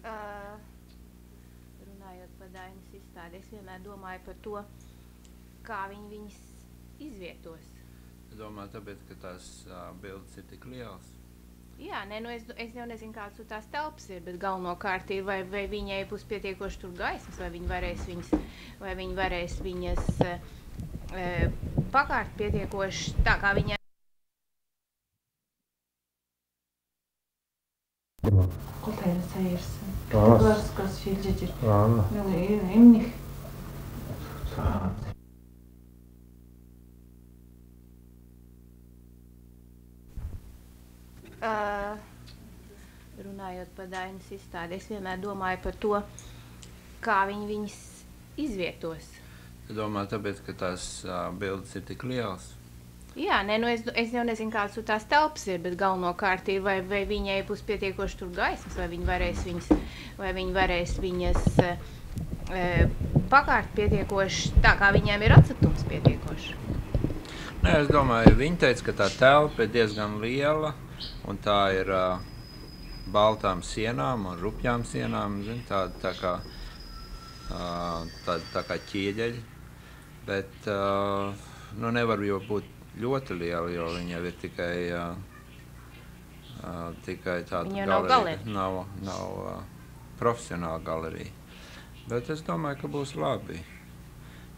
Uh, Runājot par Dainas izstādi, es vienmēr domāju par to, kā viņi viņas izvietos. Es domāju, tāpēc, ka tās bildes ir tik lielas. Jā, nē, nu es jau nezinu, kādas tur tās telpas ir, bet galvenokārt ir, vai viņai būs pietiekoši tur gaismas, vai viņi varēs viņas pakārt pietiekoši tā, kā viņai. Kotēļas airsi. Kas filģeģi. Imnih. Runājot par Dainas izstādi, es vienmēr domāju par to, kā viņi viņas izvietos. Es domāju, tāpēc, ka tās bildes ir tik lielas. Jā, nē, nu es jau nezinu, kādas tur tās telpas ir, bet galvenokārt ir, vai viņai būs pietiekoši tur gaismas, vai viņi varēs viņas pakārt pietiekoši tā, kā viņiem ir atsatums pietiekoši. Nē, es domāju, viņi teica, ka tā telpa ir diezgan liela, un tā ir baltām sienām un rupjām sienām, zin, tā kā ķieģeļi, bet nu nevar jau būt ļoti liela, jo viņa jau ir tikai tāda galerija, nav profesionāla galerija. Bet es domāju, ka būs labi,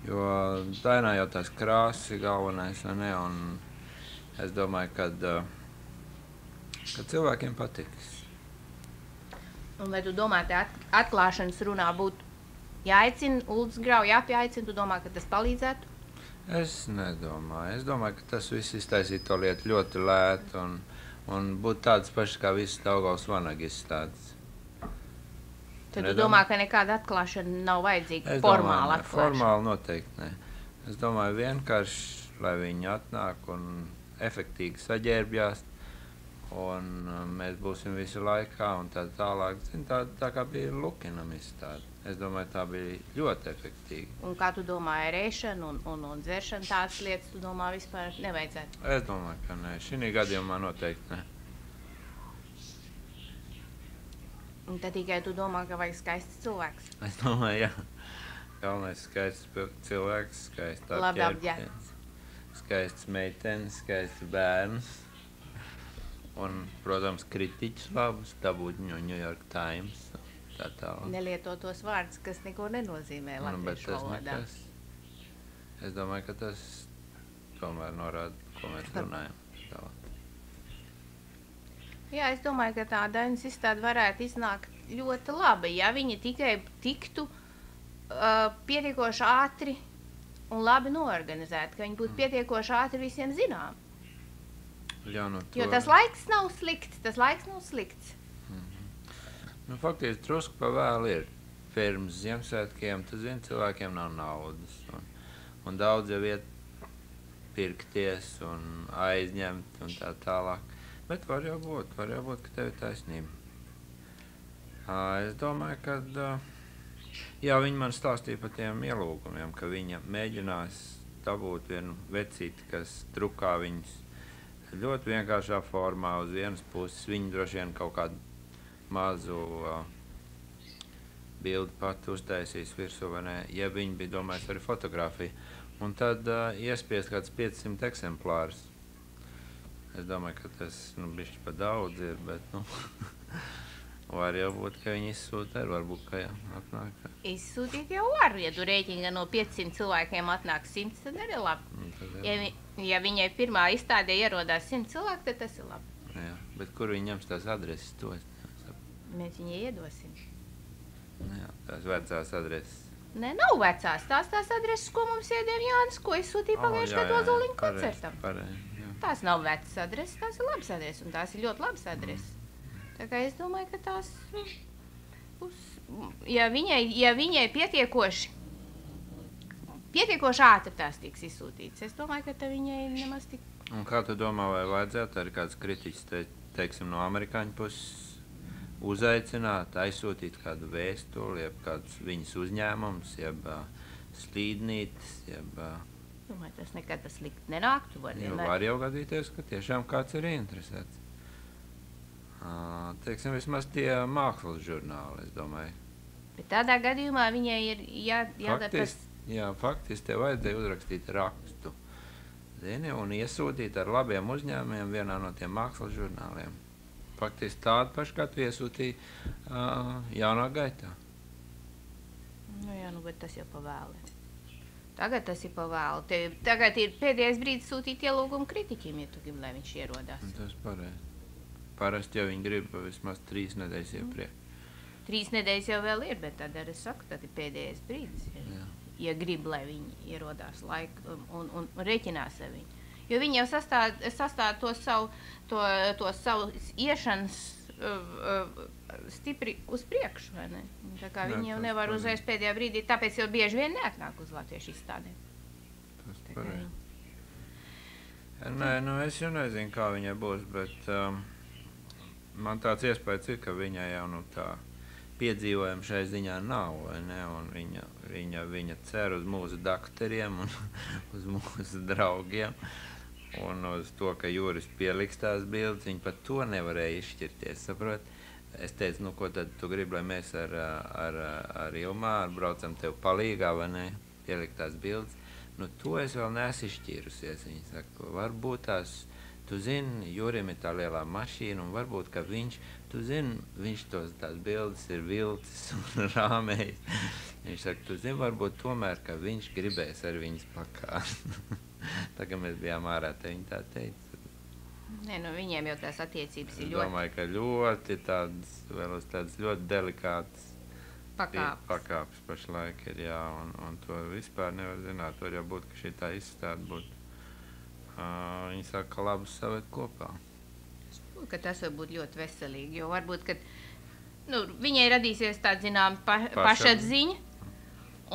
jo Dainā jau tās krāsas ir galvenais, ne, un es domāju, ka cilvēkiem patiks. Un vai tu domā, ka atklāšanas runā būtu jāaicina Uldis Grau, jāpieaicina, tu domā, ka tas palīdzētu? Es nedomāju. Es domāju, ka tas viss iztaisītu to lietu ļoti lētu un būtu tādas pašas kā visas Daugavas Vanaga izstādes. Tad tu domā, ka nekāda atklāšana nav vajadzīga, formāla atklāšana? Formāli noteikti ne. Es domāju vienkārši, lai viņi atnāk un efektīgi saģērbjās, un mēs būsim visu laikā un tā tālāk. Tā kā bija Lukinam izstāde. Es domāju, tā bija ļoti efektīga. Un kā tu domāji, ar ēšanu un dzeršanu tādas lietas, tu domā, vispār nevajadzētu? Es domāju, ka nē. Šī gadījumā noteikti ne. Un tad tikai tu domā, ka vajag skaists cilvēks? Es domāju, jā. Galvenais skaists cilvēks, skaists apģērbs, skaists meitenes, skaists bērns. Un, protams, kritiķus labus, dabūt no New York Times. Nelietotos vārdus, kas neko nenozīmē latviešu valodā. Es domāju, ka tas tomēr norāda, ko mēs runājam. Jā, es domāju, ka tā Dainas izstāde varētu iznākt ļoti labi, ja viņa tikai tiktu pietiekoši ātri un labi noorganizēta, ka viņa būtu pietiekoši ātri visiem zinām. Jā, nu to... Jo tas laiks nav slikts. Nu, faktiski drusku pa vēlu ir pirms Ziemassvētkiem, tu zini, cilvēkiem nav naudas. Un daudz jau iet pirkties un aizņemt un tā tālāk. Bet var jau būt, ka tev ir taisnība. Es domāju, ka jā, viņi man stāstīja par tiem ielūgumiem, ka viņa mēģinās dabūt vienu vecīti, kas drukā viņus ļoti vienkāršā formā uz vienas puses. Viņi droši vien kaut kādu mazu bildi pat uztaisīs virsū, vai ne, ja viņi bija domājis arī fotografiju. Un tad iespiest kāds 500 eksemplārus. Es domāju, ka tas, bišķi pa daudz ir, bet, var jau būt, ka viņi izsūta arī, varbūt, ka atnāk. Izsūtīt jau var, ja tu rēķini, ka no 500 cilvēkiem atnāk 100, tad arī labi. Ja viņai pirmā izstādē ierodās 100 cilvēki, tad tas ir labi. Jā, bet kur viņi ņems tās adreses tos? Mēs viņai iedosim. Jā, tās vecās adreses. Nē, nav vecās. Tās adreses, ko mums iedēv Jānis, ko es sūtīju pagājušajā gadā Ozoliņu koncertam. Tās nav vecas adreses, tās ir labas adreses, un tās ir ļoti labas adreses. Tā kā es domāju, ka tās būs... Ja viņai pietiekoši ātri tās tiks izsūtītas, es domāju, ka tā viņai nemaz tik... Un kā tu domā, vai vajadzētu arī kāds kritiķis, teiksim, no amerikāņu puses uzaicināt, aizsūtīt kādu vēstuli, jeb kādus viņas uzņēmumus, jeb slīdnītes, jeb... Domāju, tas nekad tas slikti nenāktu. Var jau gadīties, ka tiešām kāds ir ieinteresēts. teiksim, vismaz tie mākslas žurnāli, es domāju. Bet tādā gadījumā viņai ir jādara faktiski tev vajadzēja uzrakstīt rakstu, zini, un iesūtīt ar labiem uzņēmumiem vienā no tiem mākslas žurnāliem. Faktiski tādu pašu, kā tu iesūtīji jaunā gaitā. Nu jā, bet tas jau pavēli. Tagad tas ir pavēli. Tagad ir pēdējais brīdis sūtīt ielūgumu kritiķim, ja tu gribi, lai viņš ierodās. Tas pareizi. Parasti jau viņi grib vismaz 3 nedēļas iepriekš. 3 nedēļas jau vēl ir, bet tad arī es saku, tad ir pēdējais brīdis. Ja grib, lai viņi ierodās laiku un reķinās ar viņu. Jo viņi jau sastāv to savu iešanas stipri uz priekšu, vai ne? Tā kā viņi jau nevar uzreiz pēdējā brīdī, tāpēc jau bieži vien neatnāk uz latviešu izstādēm. Tas pareizi. Nē, nu es jau nezinu, kā viņai būs, bet man tāds iespējas ir, ka viņai jau tā piedzīvojumi šai ziņā nav, vai ne? Un viņa cer uz mūsu dakteriem un uz mūsu draugiem. Un uz to, ka Juris pieliks tās bildes, viņi pat to nevarēja izšķirties, saprot? Es teicu, nu, ko tad tu gribi, lai mēs ar Ilmāru braucam tev palīgā, vai ne, pielikt tās bildes? Nu, to es vēl neesmu izšķīrusies. Viņi saka, varbūt tu zini, Jurim ir tā lielā mašīna, un varbūt, ka viņš tās bildes ir vilcis un rāmējis. Viņš saka, tu zini, varbūt tomēr, ka viņš gribēs ar viņas pakārt. Tā kā mēs bijām ārā, te viņi tā teica. Nē, nu viņiem jau tās attiecības ir ļoti... Es domāju, ka tādas ļoti delikātas pakāpes pašlaik ir, jā, un to vispār nevar zināt. Var jau būt, ka šī tā izstāde būtu. Viņi saka, ka labus savēt kopā. Es domāju, ka tas var būt ļoti veselīgi, jo varbūt, ka viņai radīsies tāda, zinām, pašatziņa,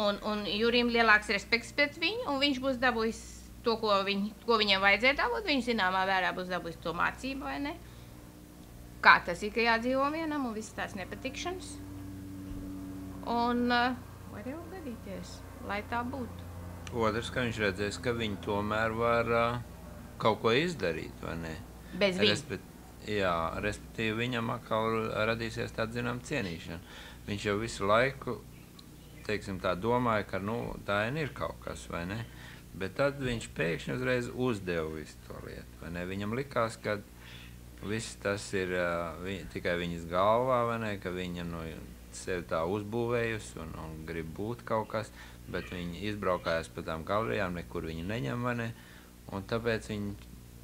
un Jurim lielāks respekts pret viņu, un viņš būs dabūjis to, ko viņam vajadzēja dabūt, viņš zināmā vērā būs dabūjis to mācību, vai ne? Kā tas ir, ka jādzīvo vienam un viss tās nepatikšanas. Un var jau gadīties, lai tā būtu. Otrs, ka viņš redzēs, ka viņi tomēr var kaut ko izdarīt, vai ne? Bez viņa. Jā, respektīvi viņam atkal radīsies tāda, zinām, cienīšana. Viņš jau visu laiku, teiksim, tā domāja, ka, tā ir kaut kas, vai ne? Bet tad viņš pēkšņi uzreiz uzdeva visu to lietu, vai ne? Viņam likās, ka viss tas ir tikai viņas galvā, vai ne? Ka viņa sevi tā uzbūvējusi un grib būt kaut kas, bet viņa izbraukājās pa tām galerijām, nekur viņa neņem, vai ne? Un tāpēc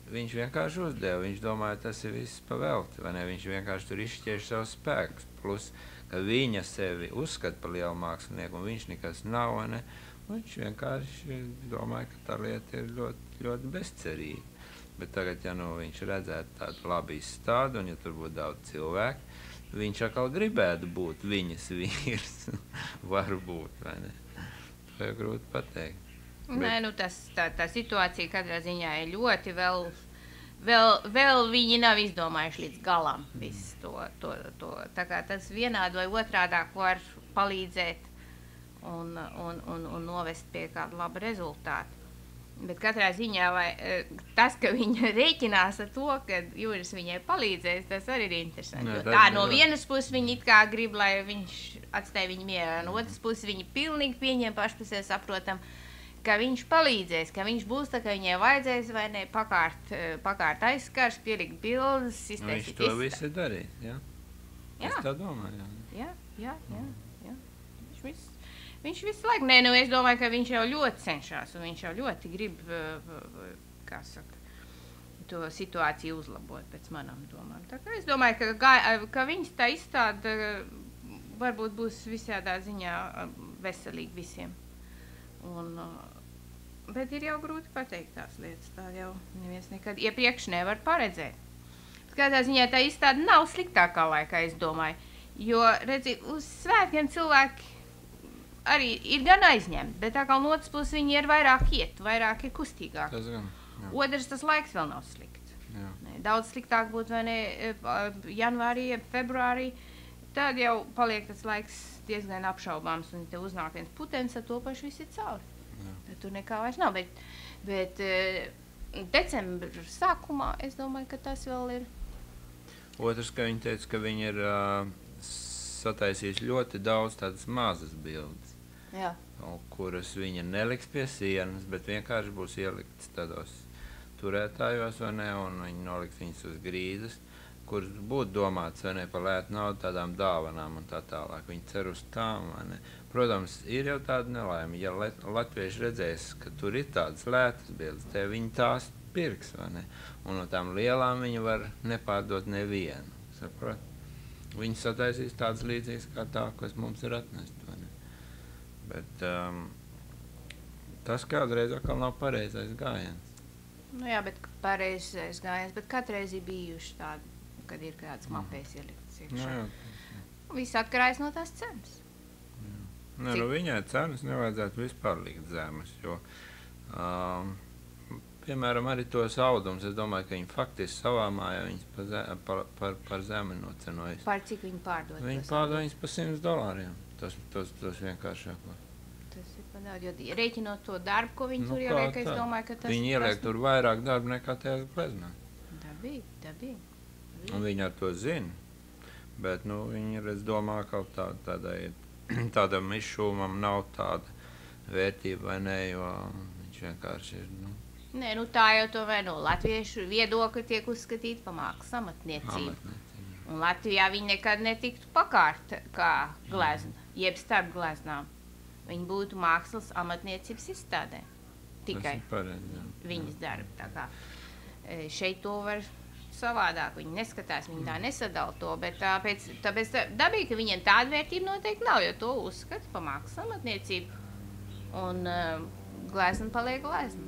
viņš vienkārši uzdeva, viņš domāja, tas ir viss pavelti, vai ne? Viņš vienkārši tur izšķiež savus spēkus, plus, ka viņa sevi uzskata par lielu mākslinieku, un viņš nekas nav, vai ne? Viņš vienkārši domāja, ka tā lieta ir ļoti, ļoti bezcerīga. Bet tagad, ja viņš redzētu tādu labu izstādi, un ja tur būtu daudz cilvēku, viņš atkal gribētu būt viņas vīrs. Varbūt, vai ne? To jau grūti pateikt. Nē, tā situācija katrā ziņā ir ļoti vēl viņi nav izdomājuši līdz galam visu to. Tā kā tas vienādi vai otrādāk var palīdzēt un novest pie kāda laba rezultāta. Bet katrā ziņā tas, ka viņa rēķinās ar to, ka Juris viņai palīdzēs, tas arī ir interesanti. Jo tā no vienas puses viņa it kā grib, lai viņš atstāja viņu mierā, no otras puses viņa pilnīgi pieņem paši par sevi saprotam, ka viņš palīdzēs, ka viņš būs tā, ka viņai vajadzēs vai ne pakārt aizskars, pielikt bildes, iztaisīt izstādi. Viņš to visu darīs, jā? Jā. Es tā domāju, jā. Jā. Viņš visu laiku, es domāju, ka viņš jau ļoti cenšas, un viņš jau ļoti grib, to situāciju uzlabot pēc manām domām. Tā kā es domāju, ka viņas tā izstāde varbūt būs visādā ziņā veselīgi visiem. Bet ir jau grūti pateikt tās lietas, tā jau neviens nekad iepriekš nevar paredzēt. Kādā ziņā tā izstāde nav sliktākā laikā, es domāju, jo, redzi, uz svētkiem cilvēki arī ir gan aizņemti, bet tā kā no otras puses viņi ir vairāk ir kustīgāk. Tas gan, jā. Otrs, tas laiks vēl nav slikts. Jā. Daudz sliktāk būtu, vai ne, janvārī, februārī, tad jau paliek tas laiks diezgan apšaubāms, un te uznāk viens putenis, ar to paši viss ir cauri. Tad tur nekā vairs nav, bet decembra sākumā es domāju, ka tas vēl ir. Otrs, ka viņi teica, ka viņi ir sataisījuši ļoti daudz tādas mazas bildes, kuras viņa neliks pie sienas, bet vienkārši būs ieliktas tādos turētājos, vai ne, un viņi noliks viņas uz grīdas, kuras būtu domāts, vai ne, par lētu naudu tādām dāvanām un tā tālāk. Viņi cer uz tām, vai ne. Protams, ir jau tāda nelaime, ja latvieši redzēs, ka tur ir tādas lētas bildes, te viņi tās pirks, vai ne, un no tām lielām viņi var nepārdot nevienu, saprot? Viņi sataisīs tādas līdzīgas kā tā, kas mums ir atnest, vai ne. Bet tas kādreiz atkal nav pareizais gājiens. Nu jā, bet pareizais gājiens, bet katreiz ir bijuši tādi, kad ir kāds mapēs ielikts iekšā. Viss atkarājas no tās cenas. Nē, nu viņai cenas nevajadzētu vispār likt zemes, jo, piemēram, arī tos audums, es domāju, ka viņi faktiski savā mājā viņas par zemi nocenojas. Par cik viņi pārdod? Viņi pārdod viņas par $100. Tas vienkāršāko. Tas ir par daudz, jo rēķinot to darbu, ko viņi tur ieliek, es domāju, ka tas... Viņi ieliek tur vairāk darbu nekā tajās gleznās. Dabīgi. Un viņi ar to zina, bet, nu, viņi, es domāju, kaut tādam izšūmam nav tāda vērtība, vai ne, jo viņš vienkārši ir, nu... Nē, nu tā jau tomēr no latviešu viedokļa tiek uzskatīta par mākslas amatniecību. Un Latvijā viņi nekad netiktu pakārta kā glezna, jeb starp gleznām. Viņi būtu mākslas amatniecības izstādē. Tikai viņas darba. Tā kā šeit to var savādāk. Viņi neskatās, viņi tā nesadala to, bet tāpēc dabīgi, ka viņiem tāda vērtība noteikti nav, jo to uzskata par mākslas amatniecību. Un glezna paliek glezna.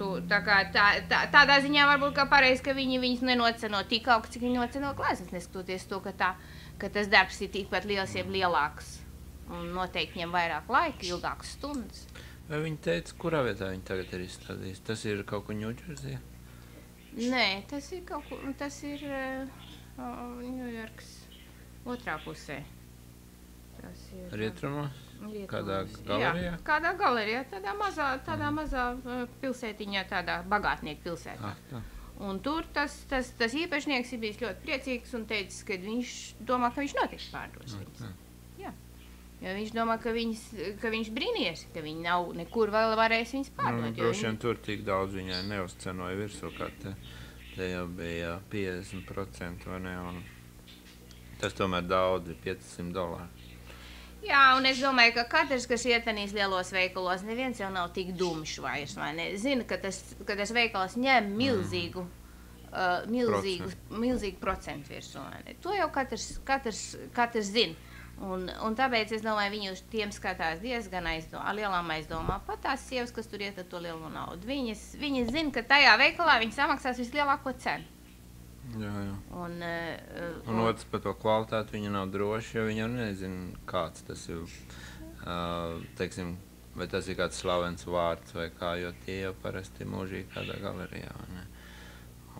Tādā ziņā varbūt kā pareizi, ka viņi viņus nenoceno tik augstu, cik viņi noceno gleznas, neskatoties to, ka tas darbs ir tikpat liels, jeb lielāks. Un noteikti ņem vairāk laika, ilgākas stundas. Vai viņi teica, kurā vietā viņi tagad ir izstādījis? Tas ir kaut kur Ņūdžersijā? Nē, tas ir kaut kur, tas ir Ņujorkas otrā pusē. Rietrumos? Kādā galerijā? Jā, kādā galerijā, tādā mazā pilsētiņā, tādā bagātnieku pilsētā. Un tur tas īpašnieks ir bijis ļoti priecīgs un teicis, ka viņš domā, ka viņš noteikti pārdos viņas. Jā. Jo viņš domā, ka viņš brīnījies, ka viņi nav nekur vēl varēs viņas pārdot. Droši vien tur tik daudz viņai neuzcenoja virsū, kā te jau bija 50%, vai ne, un tas tomēr daudz ir $500. Jā, un es domāju, ka katrs, kas ietenīs lielos veikalos, neviens jau nav tik dumšs vairs, vai ne? Zina, ka tas veikals ņem milzīgu procentu virsū, vai ne? To jau katrs zina. Un tāpēc, es domāju, viņi uz tiem skatās diezgan lielām aizdomā. Pat tās sievas, kas tur iet ar to lielo naudu. Viņas zina, ka tajā veikalā viņi samaksās vislielāko cenu. Jā. Un otrs par to kvalitāti viņa nav droši, jo viņa nezina, kāds tas ir, teiksim, vai tas ir kāds slavens vārds vai kā, jo tie jau parasti mūžīgi kādā galerijā, ne?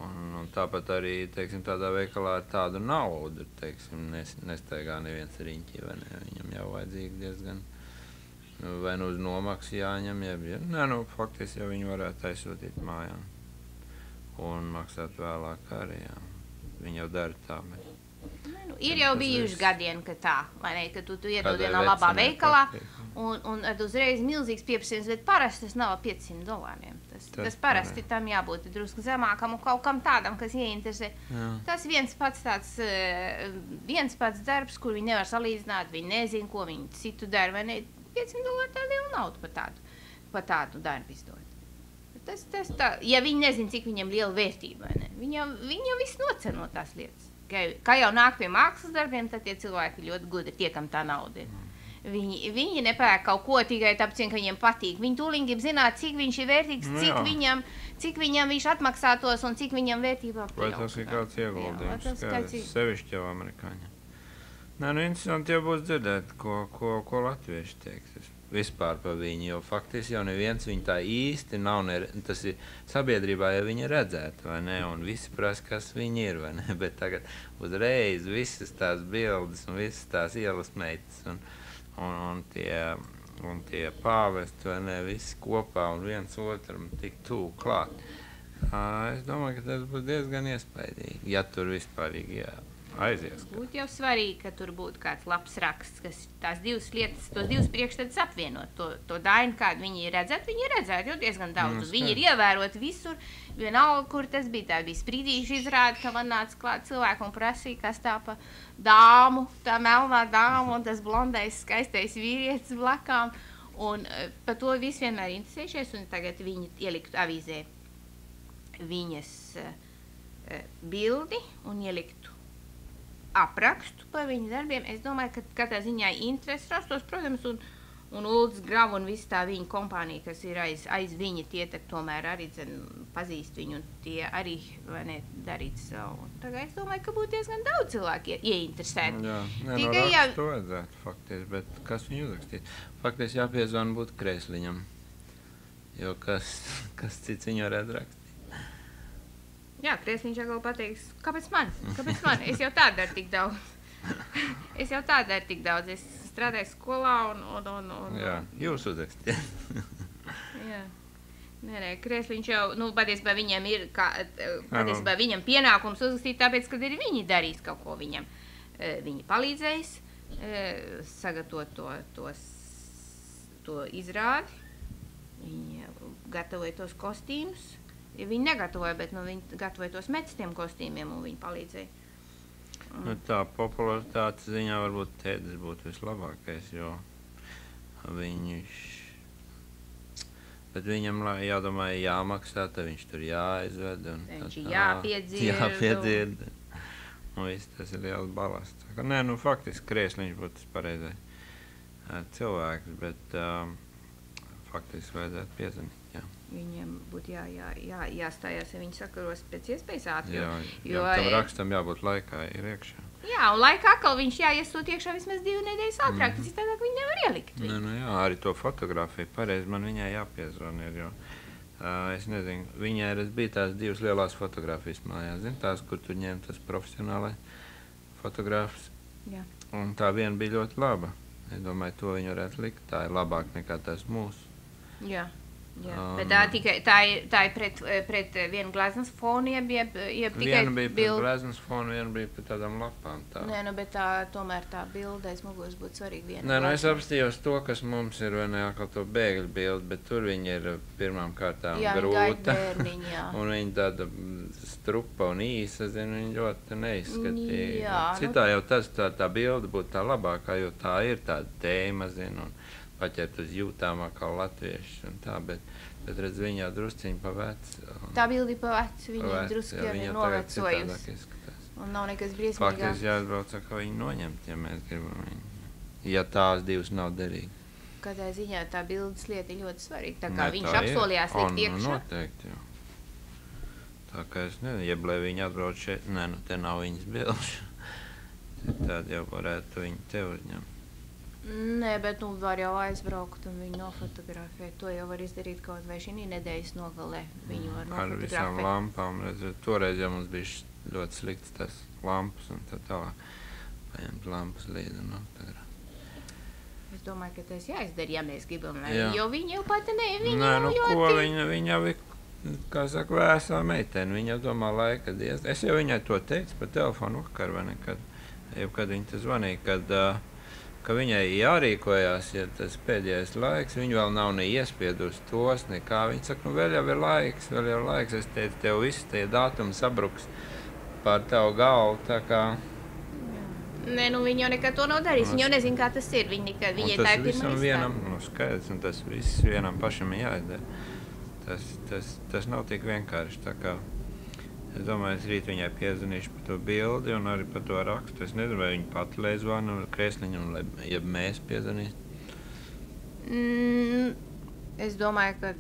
Un tāpat arī, teiksim, tādā veikalā ar tādu naudu, teiksim, nestaigā neviens riņķi, vai ne? Viņam jau vajadzīgi diezgan, vai nu uz nomaksu jāņem, faktiski jau viņi varētu aizsūtīt mājām. Un maksāt vēlāk arī, jā. Viņi jau dara tā, bet... Ir jau bijuši gadieni, ka tā, vai ne, ka tu iedod vienā labā veikalā, un uzreiz milzīgs pieprasījums, bet parasti tas nav $500. Tas parasti tam jābūt drusku zemākam un kaut kam tādam, kas ieinteresē. Tas viens pats darbs, kur viņi nevar salīdzināt, viņi nezina, ko viņi citu dara, vai ne, $500 tā liela nauda par tādu darbu izdot. Ja viņi nezina, cik viņam liela vērtība, vai ne? Viņi jau visu noceno tās lietas. Kā jau nāk pie mākslas darbiem, tad tie cilvēki ļoti gudri tie, kam tā nauda ir. Viņi nepērk kaut ko tikai tāpēc, ka viņiem patīk. Viņi tūlīt grib zināt, cik viņš ir vērtīgs, cik viņam viņš atmaksātos un cik viņam vērtībā pieaug. Vai tas ir kāds ieguldījums, sevišķi jau amerikāņi. Nē, interesanti jau būs dzirdēt, ko latvieši teiks. Vispār par viņu, jo faktiski jau neviens viņu tā īsti nav, tas ir sabiedrībā, ja viņi redzētu, vai ne, un visi prasa, kas viņi ir, vai ne, bet tagad uzreiz visas tās bildes un visas tās ielas meitas un tie pāvesti, vai ne, visi kopā un viens otram tik tuvu klāt. Es domāju, ka tas būtu diezgan iespaidīgi, ja tur vispārīgi aizies. Būtu jau svarīgi, ka tur būtu kāds labs raksts, kas tās divas lietas, tos divus priekšstats apvienot. To dainu, kādu viņi ir redzēti jau diezgan daudz. Viņi ir ievēroti visur, vienalga, kur tas bija. Tā bija sprīdīša izrāde, ka man nāca klāt cilvēku un prasīja, kas tā pa dāmu, tā melnā dāma un tas blondais, skaistais vīrietis blakām. Un par to visu vienmēr interesējušies, un tagad viņi ieliktu avīzē viņas bildi un ieliktu aprakstu par viņu darbiem. Es domāju, ka katrā ziņā interesi rastos, protams, un Uldis Grava un visa tā viņa kompānija, kas ir aiz viņa, tie tomēr arī pazīst viņu, un tie arī darīt savu. Tagad es domāju, ka būtu diezgan daudz cilvēki ieinteresēti. Jā, rakstu to vajadzētu faktiski, bet kas viņu uzrakstīt? Faktiski jāpiezvana būtu Krēsliņam, jo kas cits viņu varētu rakstīt. Jā, Krēsliņš atkal pateiks, kāpēc man? Es jau tā daru tik daudz. Es strādāju skolā un... Jā, jūs uzrakstiet. Jā. Nē, Krēsliņš jau, patiesībā viņam ir, viņam pienākums uzrakstīt, tāpēc, kad ir viņi darīs kaut ko viņam. Viņi palīdzējis sagatavot to izrādi. Viņi gatavoja tos kostīmus. Viņi negatavoja, bet viņi gatavoja tos mets tiem kostīmiem un viņi palīdzēja. Tā popularitātes ziņā varbūt Tēdis būtu vislabākais, jo bet viņam jādomā jāmaksā, tad viņš tur jāizved un viņš jāpiedzird. Un viss tas ir liels balasts. Nē, faktiski Krēsliņš būtu tas pareizais cilvēks, bet faktiski vajadzētu piezvanīt. Viņiem būtu jāstājās, ja viņi sakaros pēc iespējas ātri. Jo tam rakstam jābūt laikā ir iekšā. Jā, un laikā atkal viņš jāiesūt iekšā vismaz 2 nedēļas ātrāk, tas citādāk viņi nevar ielikt. Jā, arī to fotografiju pareizi man viņai jāpiezvan ir, jo es nezinu, viņai bija tās 2 lielās fotografijas mājās, tās, kur tu ņem tas profesionālai fotogrāfs. Jā. Un tā viena bija ļoti laba. Es domāju, to viņi varētu likt, tā ir labāk nekā tās mūsu. Jā. Jā, bet tā ir pret vienu gleznas fonu, jeb tikai viena bija pret gleznas fonu, viena bija pret tādām lapām. Tā. Nē, bet tomēr tā bilde aiz muguras būtu svarīga viena. Nē, es apstījos to, kas mums ir, vai ne, atkal to bēgļu bildi, bet tur viņi ir pirmām kārtām grūta. Un viņi tāda strupa un īsa, viņi ļoti neizskatīja. Citā jau tā bilde būtu tā labākā, jo tā ir tāda tēma, un paķert uz jūtāmā kā latvieši un tā, bet redz, viņa drusciņi pa veci. Tā bildi pa veci, viņa drusku jau ir novecojusi. Un nav nekas briesmīgāk. Faktiski jāatbrauc, ka viņi noņemt, ja mēs gribam viņu. Ja tās 2 nav derīgi. Katrā ziņā tā bildes lieta ir ļoti svarīga, tā kā viņš apsolījās likt iekšā. Noteikti, jā. Tā kā es nezinu, jeb lai viņi atbrauc šeit, te nav viņas bildes. Tad jau varētu viņi te uzņemt. Nē, bet var jau aizbraukt un viņu nofotografēt. To jau var izdarīt kaut vai šī nedēļas nogalē. Viņu var nofotografēt. Ar visām lampām. Toreiz jau mums bija ļoti slikts tas lampas un tā tālāk. Paņemt lampas līdzi un nofotografēt. Es domāju, ka tas jāizdara, ja mēs gribam. Jo viņa jau pati viņa jau ir, kā saka, vēsā meitene. Viņa jau domā laika diez. Es jau viņai to teicu pa telefonu vakar, vai nekad. Kad viņa te zvanīja, ka viņai jārīkojās, ja tas pēdējais laiks, viņa vēl nav ne iespiedusi tos, nekā. Viņa saka, vēl jau ir laiks, es teicu, tev viss tie datumi sabruks pār tavu galvu, tā kā... Nē, viņa jau nekad to nav darījis, viņa jau nezina, kā tas ir, viņai tā ir pirmā izstāde. Skaidrs, un tas viss vienam pašam jāizdara. Tas nav tik vienkārši, tā kā... Es domāju, es rīt viņai piezvanīšu par to bildi un arī par to rakstu. Es nezinu, vai viņa pati lai zvanu Krēsliņam, ja mēs piezvanīsim. Es domāju, ka